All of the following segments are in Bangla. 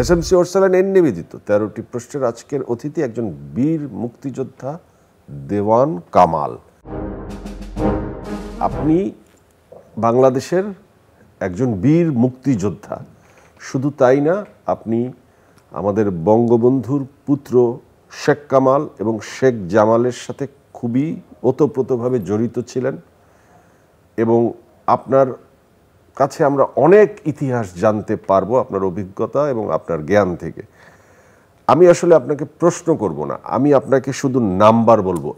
এসএমসি অর্সালান এন নিবেদিত 13টি প্রশ্নের আজকের অতিথি একজন বীর মুক্তিযোদ্ধা দেওয়ান কামাল। আপনি বাংলাদেশের একজন বীর মুক্তিযোদ্ধা, শুধু তাই না, আপনি আমাদের বঙ্গবন্ধুর পুত্র শেখ কামাল এবং শেখ জামালের সাথে খুবই ওতপ্রোতভাবে জড়িত ছিলেন এবং আপনার কাছে আমরা অনেক ইতিহাস জানতে পারবো আপনার অভিজ্ঞতা এবং আপনার জ্ঞান থেকে। আমি আসলে আপনাকে প্রশ্ন করব না, আমি আপনাকে শুধু নাম্বার বলবো।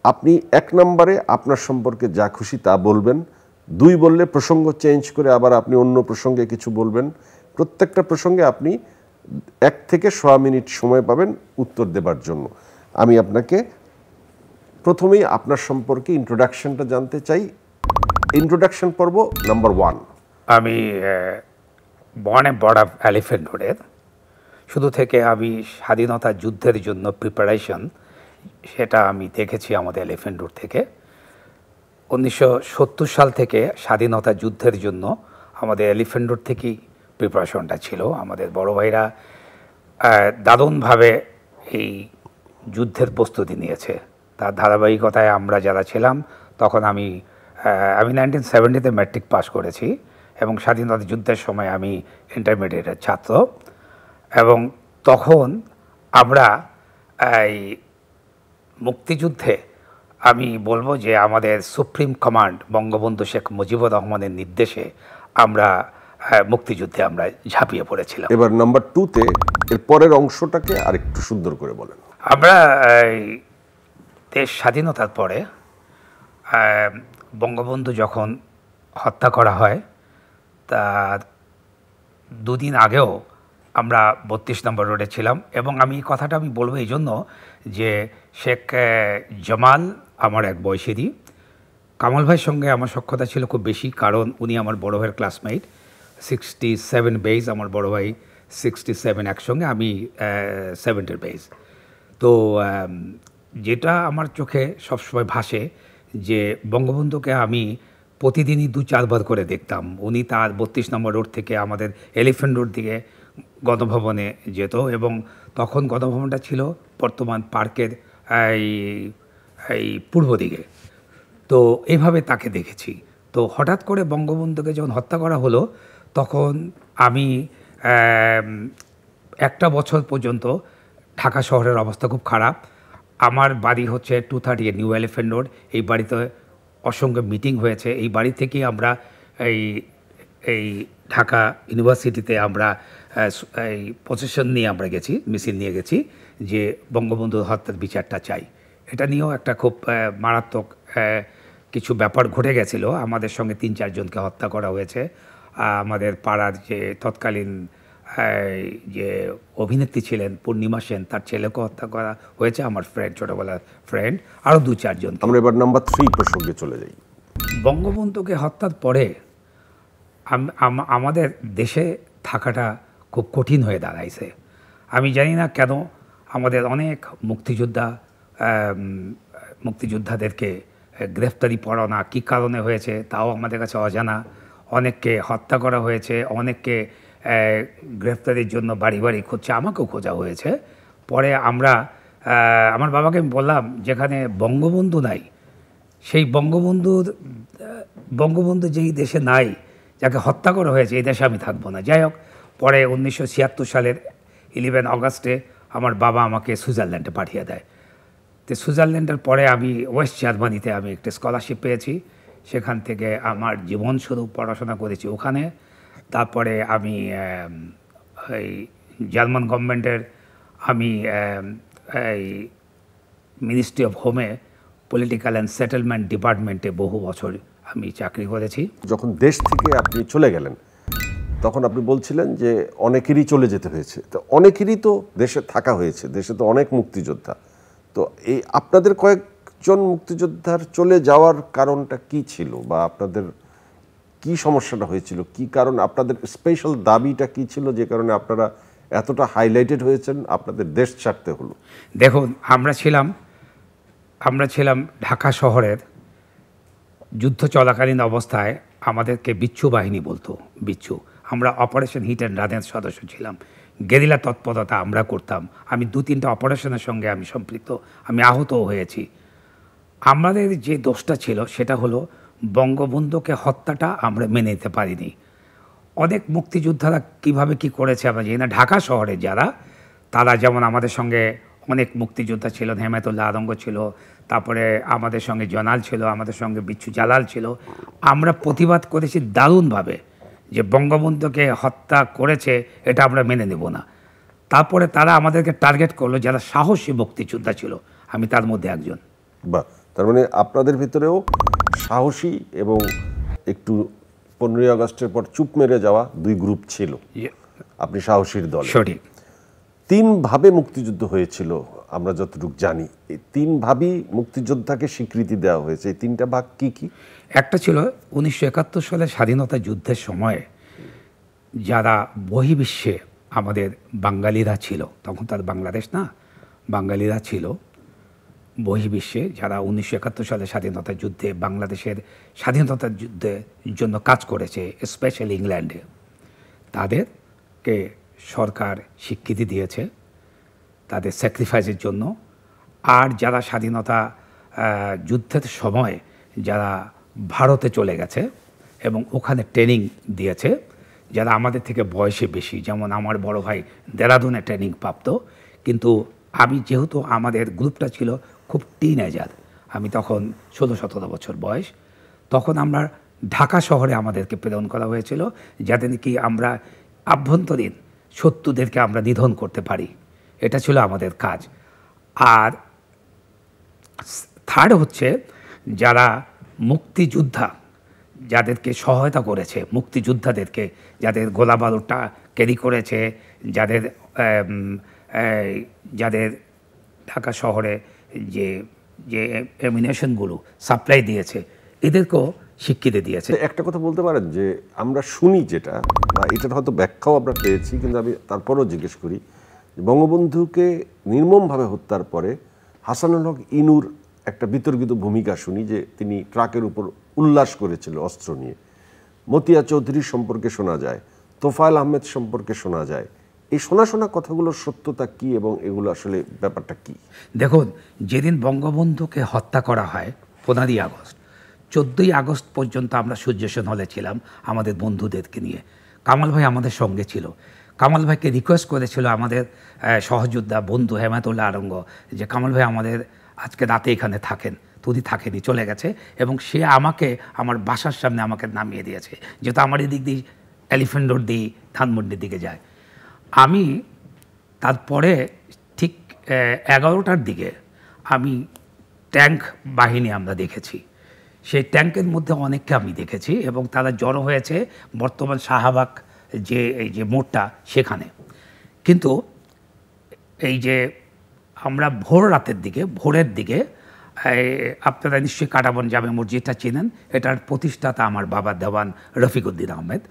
আপনি 1 নম্বরে আপনার সম্পর্কে যা খুশি তা বলবেন। 2 বললে প্রসঙ্গ চেঞ্জ করে আবার আপনি অন্য প্রসঙ্গে কিছু বলবেন। প্রত্যেকটা প্রসঙ্গে আপনি 1 থেকে 1.5 মিনিট সময় পাবেন উত্তর দেবার জন্য। আমি আপনাকে প্রথমেই আপনার সম্পর্কে ইন্ট্রোডাকশনটা জানতে চাই। ইন্ট্রোডাকশন পর্ব নাম্বার 1। আমি born and brought up elephant রোডের। শুধু থেকে আমি স্বাধীনতা যুদ্ধের জন্য প্রিপারেশন সেটা আমি দেখেছি আমাদের এলিফ্যান্ট রোড থেকে। 1970 সাল থেকে স্বাধীনতা যুদ্ধের জন্য আমাদের এলিফ্যান্ট রোড থেকেই প্রিপারেশনটা ছিল। আমাদের বড় ভাইরা দারুণভাবে এই যুদ্ধের প্রস্তুতি নিয়েছে। তার ধারাবাহিকতায় আমরা যারা ছিলাম, তখন আমি 1970-তে ম্যাট্রিক পাস করেছি এবং স্বাধীনতা যুদ্ধের সময় আমি ইন্টারমিডিয়েটের ছাত্র। এবং তখন আমরা এই মুক্তিযুদ্ধে আমি বলবো যে আমাদের সুপ্রিম কমান্ড বঙ্গবন্ধু শেখ মুজিবুর রহমানের নির্দেশে আমরা মুক্তিযুদ্ধে আমরা ঝাঁপিয়ে পড়েছিলাম। এবার নাম্বার 2তে এর পরের অংশটাকে আরেকটু সুন্দর করে বলেন। আমরা দেশ স্বাধীনতার পরে বঙ্গবন্ধু যখন হত্যা করা হয় তার 2 দিন আগেও আমরা 32 নম্বর রোডে ছিলাম। এবং আমি এই কথাটা আমি বলবো এই জন্য যে শেখ জামাল আমার এক বয়সেরই। কামাল ভাইয়ের সঙ্গে আমার সখ্যতা ছিল খুব বেশি, কারণ উনি আমার বড় ভাইয়ের ক্লাসমেট। 67 বেজ, আমার বড় ভাই 67 একসঙ্গে, আমি 70 বেজ। তো যেটা আমার চোখে সবসময় ভাসে যে বঙ্গবন্ধুকে আমি প্রতিদিনই 2-4 বার করে দেখতাম। উনি তার 32 নম্বর রোড থেকে আমাদের এলিফ্যান্ট রোড দিকে গণভবনে যেত এবং তখন গণভবনটা ছিল বর্তমান পার্কের এই পূর্ব দিকে। তো এইভাবে তাকে দেখেছি। তো হঠাৎ করে বঙ্গবন্ধুকে যখন হত্যা করা হলো তখন আমি 1টা বছর পর্যন্ত ঢাকা শহরের অবস্থা খুব খারাপ। আমার বাড়ি হচ্ছে 230 নিউ এলিফ্যান্ট রোড। এই বাড়িতে অসংখ্য মিটিং হয়েছে। এই বাড়ি থেকেই আমরা এই ঢাকা ইউনিভার্সিটিতে আমরা এই প্রসেশন নিয়ে আমরা গেছি, মিছিল নিয়ে গেছি যে বঙ্গবন্ধুর হত্যার বিচারটা চাই। এটা নিয়েও একটা খুব মারাত্মক কিছু ব্যাপার ঘটে গেছিল। আমাদের সঙ্গে 3-4 জনকে হত্যা করা হয়েছে। আমাদের পাড়ার যে তৎকালীন যে অভিনেত্রী ছিলেন পূর্ণিমা সেন, তার ছেলেকে হত্যা করা হয়েছে, আমার ফ্রেন্ড, ছোটোবেলার ফ্রেন্ড, আরও 2-4 জন। আমরা এবার নাম্বার 3 প্রসঙ্গে চলে যাই। বঙ্গবন্ধুকে হত্যার পরে আমাদের দেশে থাকাটা খুব কঠিন হয়ে দাঁড়াইছে। আমি জানি না কেন আমাদের অনেক মুক্তিযোদ্ধাদেরকে গ্রেফতারি পরোয়ানা কী কারণে হয়েছে তাও আমাদের কাছে অজানা। অনেককে হত্যা করা হয়েছে, অনেককে গ্রেফতারির জন্য বাড়ি বাড়ি খুঁজছে, আমাকেও খোঁজা হয়েছে। পরে আমার বাবাকে আমি বললাম, যেখানে বঙ্গবন্ধু নাই, সেই বঙ্গবন্ধু যেই দেশে নাই, যাকে হত্যা করা হয়েছে, এই দেশে আমি থাকবো না। যাই হোক, পরে 1976 সালের 11 অগাস্টে আমার বাবা আমাকে সুইজারল্যান্ডে পাঠিয়ে দেয়। তো সুইজারল্যান্ডের পরে আমি ওয়েস্ট জার্মানিতে আমি একটা স্কলারশিপ পেয়েছি। সেখান থেকে আমার জীবন শুরু, পড়াশোনা করেছি ওখানে। তারপরে আমি এই জার্মান গভর্নমেন্টের আমি এই মিনিস্ট্রি অফ হোমে পলিটিক্যাল অ্যান্ড সেটেলমেন্ট ডিপার্টমেন্টে বহু বছর আমি চাকরি করেছি। যখন দেশ থেকে আপনি চলে গেলেন তখন আপনি বলছিলেন যে অনেকেরই চলে যেতে হয়েছে। তো অনেকেরই তো দেশে থাকা হয়েছে, দেশে তো অনেক মুক্তিযোদ্ধা। তো এই আপনাদের কয়েকজন মুক্তিযোদ্ধার চলে যাওয়ার কারণটা কি ছিল, বা আপনাদের কি সমস্যাটা হয়েছিল, কি কারণ, আপনাদের স্পেশাল দাবিটা কি ছিল যে কারণে আপনারা এতটা হাইলাইটেড হয়েছেন, আপনাদের দেশ ছাড়তে হলো? দেখুন, আমরা ছিলাম ঢাকা শহরের। যুদ্ধ চলাকালীন অবস্থায় আমাদেরকে বিচ্ছু বাহিনী বলতো, বিচ্ছু। আমরা অপারেশন হিট অ্যান্ড রানের সদস্য ছিলাম, গেরিলা তৎপরতা আমরা করতাম। আমি 2-3টা অপারেশনের সঙ্গে আমি সম্পৃক্ত, আমি আহতও হয়েছি। আমাদের যে দোষটা ছিল সেটা হলো বঙ্গবন্ধুকে হত্যাটা আমরা মেনে নিতে পারিনি। অনেক মুক্তিযোদ্ধারা কিভাবে কি করেছে আমরা জানি না। ঢাকা শহরে যারা, তারা যেমন আমাদের সঙ্গে অনেক মুক্তিযোদ্ধা ছিল, হেমায়েতুল্লাহ আদঙ্গ ছিল, তারপরে আমাদের সঙ্গে জনাল ছিল, আমাদের সঙ্গে বিচ্ছু জালাল ছিল। আমরা প্রতিবাদ করেছি দারুণভাবে যে বঙ্গবন্ধুকে হত্যা করেছে, এটা আমরা মেনে নেব না। তারপরে তারা আমাদেরকে টার্গেট করলো যারা সাহসী মুক্তিযোদ্ধা ছিল, আমি তার মধ্যে একজন। বা তার মানে আপনাদের ভিতরেও সাহসী এবং একটু 15ই আগস্টের পর চুপ মেরে যাওয়া দুই গ্রুপ ছিল, আপনি সাহসীর দল। সঠিক। 3 ভাবে মুক্তিযুদ্ধ হয়েছিল আমরা যতটুকু জানি। এই 3 ভাবেই মুক্তিযোদ্ধাকে স্বীকৃতি দেওয়া হয়েছে। এই 3টা ভাগ কি কি? একটা ছিল 1971 সালে স্বাধীনতা যুদ্ধের সময় যারা বহির্বিশ্বে আমাদের বাঙালিরা ছিল, তখন তার বাংলাদেশ না, বাঙালিরা ছিল বহির্বিশ্বে যারা 1971 সালে স্বাধীনতা যুদ্ধে বাংলাদেশের স্বাধীনতার যুদ্ধের জন্য কাজ করেছে, স্পেশালি ইংল্যান্ডে, তাদেরকে সরকার স্বীকৃতি দিয়েছে তাদের স্যাক্রিফাইসের জন্য। আর যারা স্বাধীনতা যুদ্ধের সময় যারা ভারতে চলে গেছে এবং ওখানে ট্রেনিং দিয়েছে, যারা আমাদের থেকে বয়সে বেশি, যেমন আমার বড় ভাই দেরাদুনে ট্রেনিং প্রাপ্ত, কিন্তু আমি যেহেতু আমাদের গ্রুপটা ছিল খুব টিনেজার, আমি তখন 16-17 বছর বয়স, তখন আমরা ঢাকা শহরে আমাদেরকে প্রেরণ করা হয়েছিল যাতে নাকি আমরা আভ্যন্তরীণ শত্রুদেরকে আমরা নিধন করতে পারি, এটা ছিল আমাদের কাজ। আর থার্ড হচ্ছে যারা মুক্তিযোদ্ধা যাদেরকে সহায়তা করেছে, মুক্তিযোদ্ধাদেরকে যাদের গোলা বারুদটা ক্যারি করেছে, যাদের যাদের ঢাকা শহরে যে যে অ্যামিনেশনগুলো সাপ্লাই দিয়েছে, এদেরকেও স্বীকৃতি দিয়েছে। একটা কথা বলতে পারেন যে আমরা শুনি যেটা, বা এটার হয়তো ব্যাখ্যাও আমরা পেয়েছি, কিন্তু আমি তারপরেও জিজ্ঞেস করি, বঙ্গবন্ধুকে নির্মমভাবে হত্যার পরে হাসানুল হক ইনুর একটা বিতর্কিত ভূমিকা শুনি যে তিনি ট্রাকের উপর উল্লাস করেছিল অস্ত্র নিয়ে। মতিয়া চৌধুরী সম্পর্কে শোনা যায়, তোফায়েল আহমেদ সম্পর্কে শোনা যায়। এই শোনা কথাগুলোর সত্যতা কি এবং এগুলো আসলে ব্যাপারটা কি? দেখুন, যেদিন বঙ্গবন্ধুকে হত্যা করা হয় 15ই আগস্ট, 14ই আগস্ট পর্যন্ত আমরা সূর্যসেন হলে ছিলাম আমাদের বন্ধুদেরকে নিয়ে। কামাল ভাই আমাদের সঙ্গে ছিল। কামাল ভাইকে রিকোয়েস্ট করেছিল আমাদের সহযোদ্ধা বন্ধু হেমায়েতুল্লাহ আদঙ্গ যে কামাল ভাই আমাদের আজকে রাতে এখানে থাকেন, তুই থাকেনি, চলে গেছে, এবং সে আমাকে আমার বাসার সামনে আমাকে নামিয়ে দিয়েছে, যেহেতু আমার এদিক দিয়ে এলিফ্যান্ট রোড দিয়ে ধানমন্ডির দিকে যায়। আমি তারপরে ঠিক 11টার দিকে আমি ট্যাঙ্ক বাহিনী আমরা দেখেছি, সেই ট্যাঙ্কের মধ্যে অনেককে আমি দেখেছি, এবং তারা জড়ো হয়েছে বর্তমান শাহবাগ যে এই যে মোড়টা সেখানে। কিন্তু এই যে আমরা ভোর রাতের দিকে, ভোরের দিকে, আপনারা নিশ্চয়ই কাটাবন জামে মসজিদটা চেনেন, এটার প্রতিষ্ঠাতা আমার বাবা দেওয়ান রফিকুদ্দিন আহমেদ।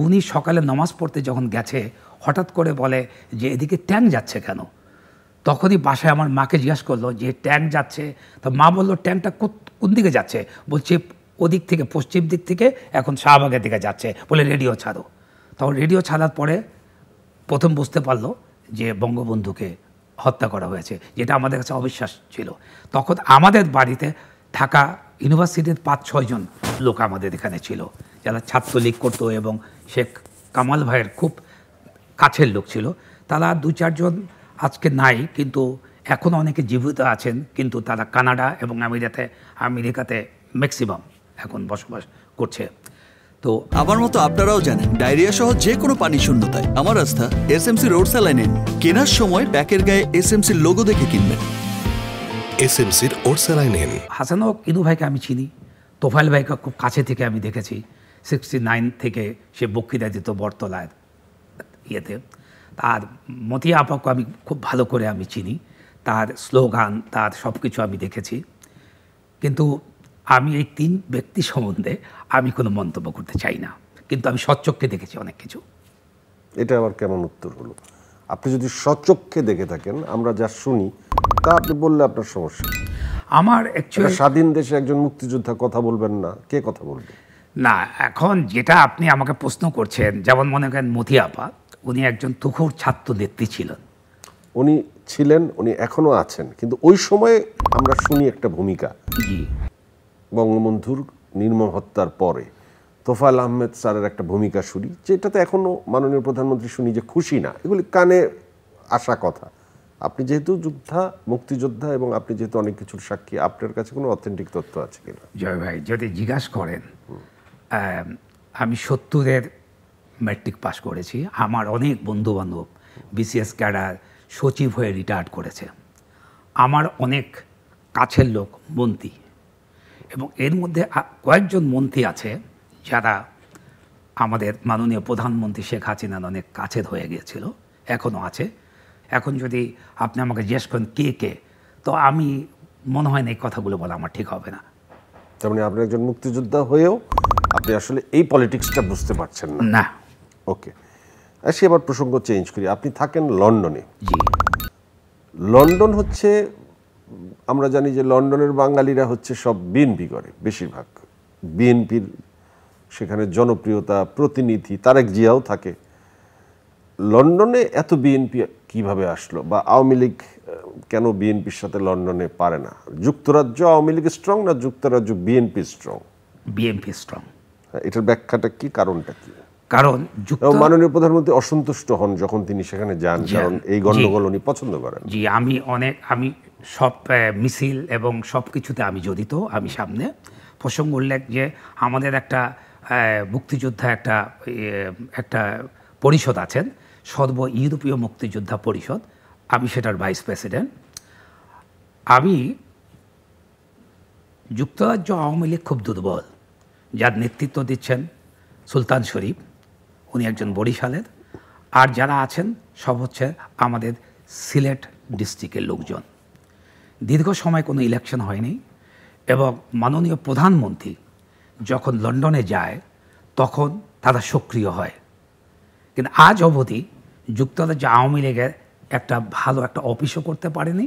উনি সকালে নামাজ পড়তে যখন গেছে, হঠাৎ করে বলে যে এদিকে ট্যাঙ্ক যাচ্ছে কেন? তখনই বাসায় আমার মাকে জিজ্ঞাসা করলো যে ট্যাঙ্ক যাচ্ছে, তো মা বললো ট্যাঙ্কটা কোন দিকে যাচ্ছে? বলছে ওদিক থেকে, পশ্চিম দিক থেকে এখন শাহবাগের দিকে যাচ্ছে, বলে রেডিও ছাড়ো। তখন রেডিও ছাড়ার পরে প্রথম বুঝতে পারলো যে বঙ্গবন্ধুকে হত্যা করা হয়েছে, যেটা আমাদের কাছে অবিশ্বাস ছিল। তখন আমাদের বাড়িতে ঢাকা ইউনিভার্সিটির 5-6 জন লোক আমাদের এখানে ছিল, যারা ছাত্রলীগ করতো এবং শেখ কামাল ভাইয়ের খুব কাছের লোক ছিল। তারা 2-4 জন আজকে নাই, কিন্তু এখনও অনেকে জীবিত আছেন, কিন্তু তারা কানাডা এবং আমেরিকাতে ম্যাক্সিমাম এখন বসবাস করছে। তো আমার মতো আপনারাও জানেন ডায়রিয়া সহ যে কোনো পানি শূন্যতায় আমার আস্থা এসএমসি রোড স্যালাইন। কেনার সময় প্যাকের গায়ে এসএমসির লোগো দেখে কিনবেন। এসএমসির ওরসালাইন। হাসান হক ইনু ভাইকে আমি চিনি, তোফায়েল ভাইকে খুব কাছে থেকে আমি দেখেছি, 69 থেকে সে বক্তৃতা দিত বটতলায় ইয়েতে। তার মতিয়া আপাকে আমি খুব ভালো করে আমি চিনি, তার স্লোগান, তার সব কিছু আমি দেখেছি। কিন্তু আমি এই 3 ব্যক্তি সম্বন্ধে আমি কোনো মন্তব্য করতে চাই না, কিন্তু আমি সচক্ষে দেখেছি অনেক কিছু। এটা আবার কেমন উত্তর হলো? আপনি যদি সচক্ষে দেখে থাকেন, আমরা যা শুনি তা আপনি বললে আপনার সমস্যা। আমার অ্যাকচুয়ালি স্বাধীন দেশে একজন মুক্তিযোদ্ধা কথা বলবেন না, কে কথা বলবে? না, এখন যেটা আপনি আমাকে প্রশ্ন করছেন, যেমন মনে করেন মতি আপা, উনি একজন তুখোড় ছাত্র নেত্রী ছিলেন। উনি ছিলেন, উনি এখনো আছেন, কিন্তু ওই সময়ে আমরা শুনি একটা ভূমিকা জি বঙ্গবন্ধুর নির্মম হত্যার পরে তোফায়েল আহমেদ স্যারের একটা ভূমিকা শুনি, যেটাতে এখনো মাননীয় প্রধানমন্ত্রী শুনি যে খুশি না। এগুলি কানে আসা কথা। আপনি যেহেতু মুক্তিযোদ্ধা এবং আপনি যেহেতু অনেক কিছুর সাক্ষী, আপনার কাছে কোনো অথেন্টিক তথ্য আছে কিনা? জয় ভাই, যদি জিজ্ঞাসা করেন, আমি 70-এর ম্যাট্রিক পাস করেছি। আমার অনেক বন্ধুবান্ধব বিসিএস ক্যাডার সচিব হয়ে রিটায়ার্ড করেছে। আমার অনেক কাছের লোক মন্ত্রী, এবং এর মধ্যে কয়েকজন মন্ত্রী আছে যারা আমাদের মাননীয় প্রধানমন্ত্রী শেখ হাসিনার অনেক কাছের হয়ে গিয়েছিল, এখনও আছে। এখন যদি আপনি আমাকে জিজ্ঞেস করেন কে কে, তো আমি মনে হয় না এই কথাগুলো বলা আমার ঠিক হবে না। তার মানে আপনি একজন মুক্তিযোদ্ধা হয়েও আপনি আসলে এই পলিটিক্সটা বুঝতে পারছেন না। না। ওকে, আসি আবার প্রসঙ্গ চেঞ্জ করি। আপনি থাকেন লন্ডনে। জি লন্ডন হচ্ছে, আমরা জানি যে লন্ডনের বাঙালিরা হচ্ছে সব বিএনপি করে, বেশিরভাগ বিএনপির সেখানে জনপ্রিয়তা, প্রতিনিধি তারেক জিয়াও থাকে। লন্ডনে এত বিএনপি কিভাবে আসলো, বা আওয়ামী লীগ কেন বিএনপির সাথে লন্ডনে পারে না? যুক্তরাজ্য আওয়ামী লীগ স্ট্রং না যুক্তরাজ্য বিএনপি স্ট্রং? BNP strong. এটার ব্যাখ্যাটা কি, কারণটা কি? কারণ এবং মাননীয় প্রধানমন্ত্রী অসন্তুষ্ট হন যখন তিনি সেখানে যান, কারণ এই গণ্ডগোল উনি পছন্দ করেন। জি, আমি সব মিছিল এবং সব কিছুতে আমি জড়িত। আমি সামনে প্রসঙ্গ উল্লেখ যে আমাদের একটা মুক্তিযোদ্ধা একটা পরিষদ আছেন, সর্ব ইউরোপীয় মুক্তিযোদ্ধা পরিষদ। আমি সেটার ভাইস প্রেসিডেন্ট। আমি যুক্তরাজ্য আওয়ামী লীগ খুব দুর্বল, যার নেতৃত্ব দিচ্ছেন সুলতান শরীফ, উনি একজন বরিশালের, আর যারা আছেন সব হচ্ছে আমাদের সিলেট ডিস্ট্রিক্টের লোকজন। দীর্ঘ সময় কোনো ইলেকশন হয়নি, এবং মাননীয় প্রধানমন্ত্রী যখন লন্ডনে যায় তখন তারা সক্রিয় হয়। কিন্তু আজ অবধি যুক্তরাজ্য আওয়ামী লীগের একটা ভালো একটা অফিসও করতে পারেনি,